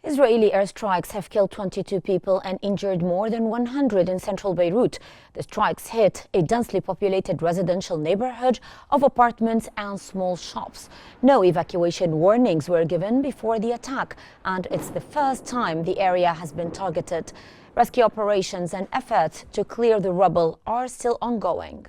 Israeli airstrikes have killed 22 people and injured more than 100 in central Beirut. The strikes hit a densely populated residential neighborhood of apartments and small shops. No evacuation warnings were given before the attack, and it's the first time the area has been targeted. Rescue operations and efforts to clear the rubble are still ongoing.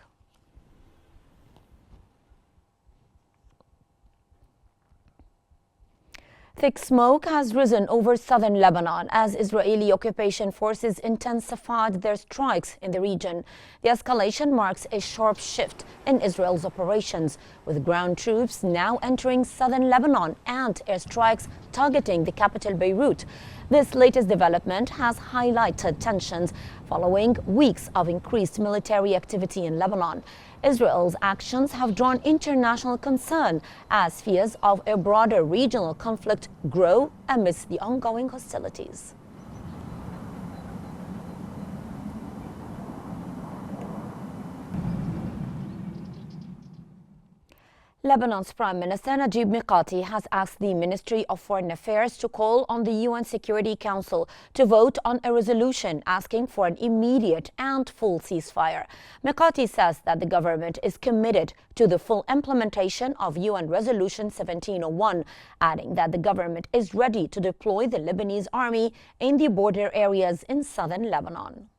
Thick smoke has risen over southern Lebanon as Israeli occupation forces intensified their strikes in the region. The escalation marks a sharp shift in Israel's operations, with ground troops now entering southern Lebanon and airstrikes targeting the capital Beirut. This latest development has highlighted tensions following weeks of increased military activity in Lebanon. Israel's actions have drawn international concern as fears of a broader regional conflict grow amidst the ongoing hostilities. Lebanon's Prime Minister Najib Mikati has asked the Ministry of Foreign Affairs to call on the UN Security Council to vote on a resolution asking for an immediate and full ceasefire. Mikati says that the government is committed to the full implementation of UN Resolution 1701, adding that the government is ready to deploy the Lebanese army in the border areas in southern Lebanon.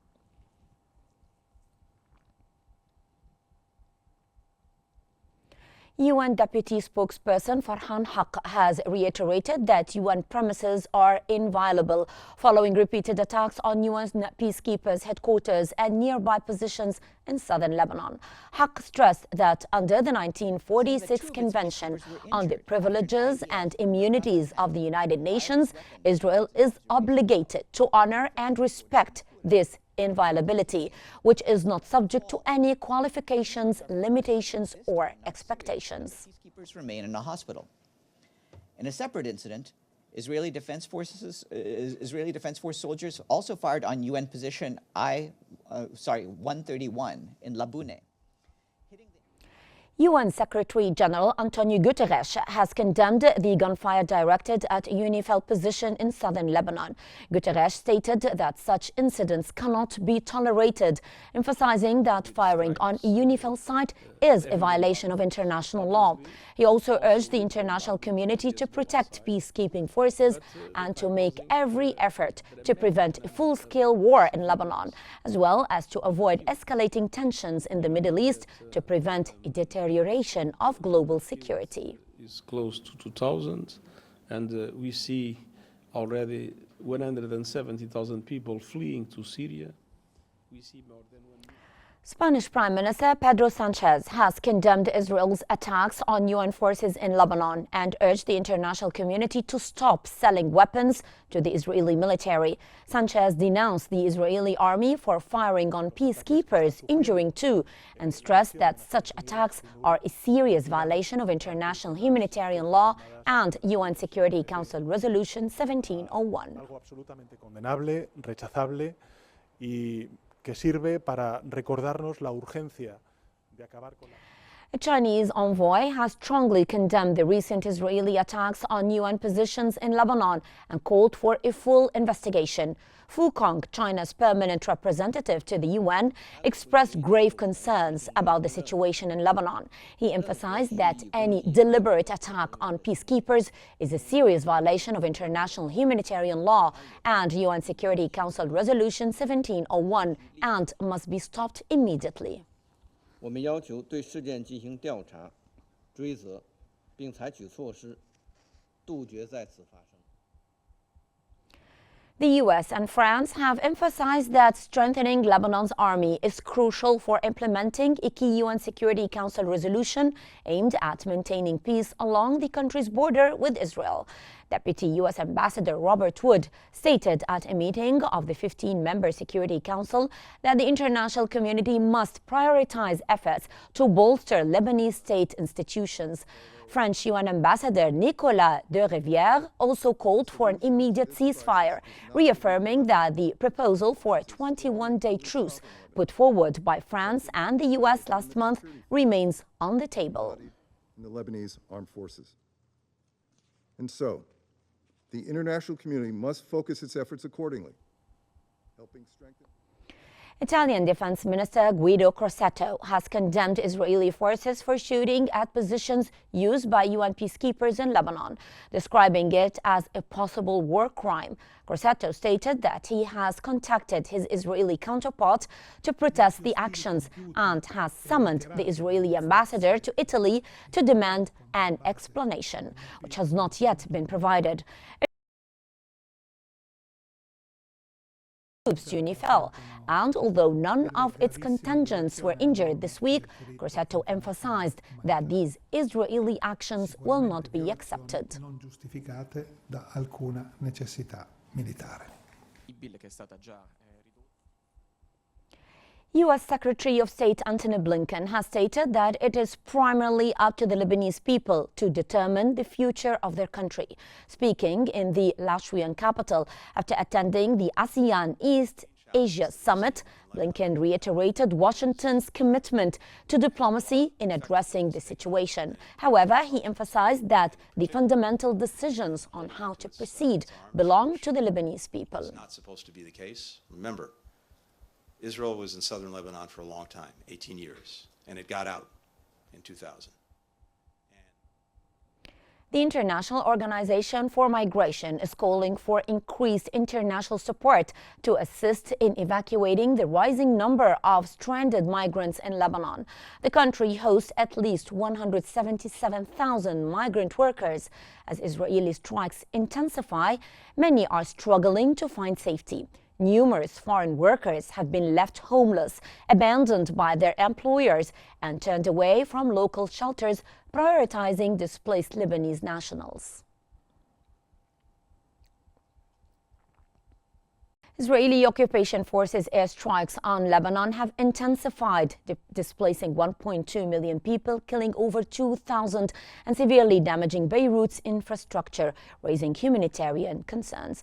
UN Deputy Spokesperson Farhan Haq has reiterated that UN premises are inviolable following repeated attacks on UN peacekeepers' headquarters and nearby positions in southern Lebanon. Haq stressed that under the 1946 Convention on the Privileges and Immunities of the United Nations, Israel is obligated to honor and respect this inviolability, which is not subject to any qualifications, limitations, or expectations. Peacekeepers remain in a hospital. In a separate incident, Israeli Defense Force soldiers also fired on UN position 131 in Labune. UN Secretary-General Antonio Guterres has condemned the gunfire directed at UNIFIL position in southern Lebanon. Guterres stated that such incidents cannot be tolerated, emphasizing that firing on a UNIFIL site is a violation of international law. He also urged the international community to protect peacekeeping forces and to make every effort to prevent a full-scale war in Lebanon, as well as to avoid escalating tensions in the Middle East to prevent a deterioration of global security. It's close to 2,000, and we see already 170,000 people fleeing to Syria. We see more than 1 million. Spanish Prime Minister Pedro Sanchez has condemned Israel's attacks on UN forces in Lebanon and urged the international community to stop selling weapons to the Israeli military. Sanchez denounced the Israeli army for firing on peacekeepers, injuring two, and stressed that such attacks are a serious violation of international humanitarian law and UN Security Council Resolution 1701. Algo absolutamente condenable, rechazable y que sirve para recordarnos la urgencia de acabar con la... A Chinese envoy has strongly condemned the recent Israeli attacks on UN positions in Lebanon and called for a full investigation. Fu Kong, China's permanent representative to the UN, expressed grave concerns about the situation in Lebanon. He emphasized that any deliberate attack on peacekeepers is a serious violation of international humanitarian law and UN Security Council Resolution 1701 and must be stopped immediately. 我们要求对事件进行调查、追责，并采取措施，杜绝再次发生。 The US and France have emphasized that strengthening Lebanon's army is crucial for implementing a key UN Security Council resolution aimed at maintaining peace along the country's border with Israel. Deputy US Ambassador Robert Wood stated at a meeting of the 15-member Security Council that the international community must prioritize efforts to bolster Lebanese state institutions. French UN Ambassador Nicolas de Rivière also called for an immediate ceasefire, reaffirming that the proposal for a 21-day truce put forward by France and the US last month remains on the table. In the Lebanese armed forces. And so, The international community must focus its efforts accordingly, helping strengthen. Italian Defense Minister Guido Crosetto has condemned Israeli forces for shooting at positions used by UN peacekeepers in Lebanon, describing it as a possible war crime. Crosetto stated that he has contacted his Israeli counterpart to protest the actions and has summoned the Israeli ambassador to Italy to demand an explanation, which has not yet been provided. To UNIFIL, and although none of its contingents were injured this week, Crosetto emphasized that these Israeli actions will not be accepted. Non giustificate da alcuna necessità militare. U.S. Secretary of State Antony Blinken has stated that it is primarily up to the Lebanese people to determine the future of their country. Speaking in the Latvian capital after attending the ASEAN East Asia Summit, Blinken reiterated Washington's commitment to diplomacy in addressing the situation. However, he emphasized that the fundamental decisions on how to proceed belong to the Lebanese people. It's not supposed to be the case. Remember, Israel was in southern Lebanon for a long time, 18 years, and it got out in 2000. The International Organization for Migration is calling for increased international support to assist in evacuating the rising number of stranded migrants in Lebanon. The country hosts at least 177,000 migrant workers. As Israeli strikes intensify, many are struggling to find safety. Numerous foreign workers have been left homeless, abandoned by their employers, and turned away from local shelters, prioritizing displaced Lebanese nationals. Israeli occupation forces airstrikes on Lebanon have intensified, displacing 1.2 million people, killing over 2,000, and severely damaging Beirut's infrastructure, raising humanitarian concerns.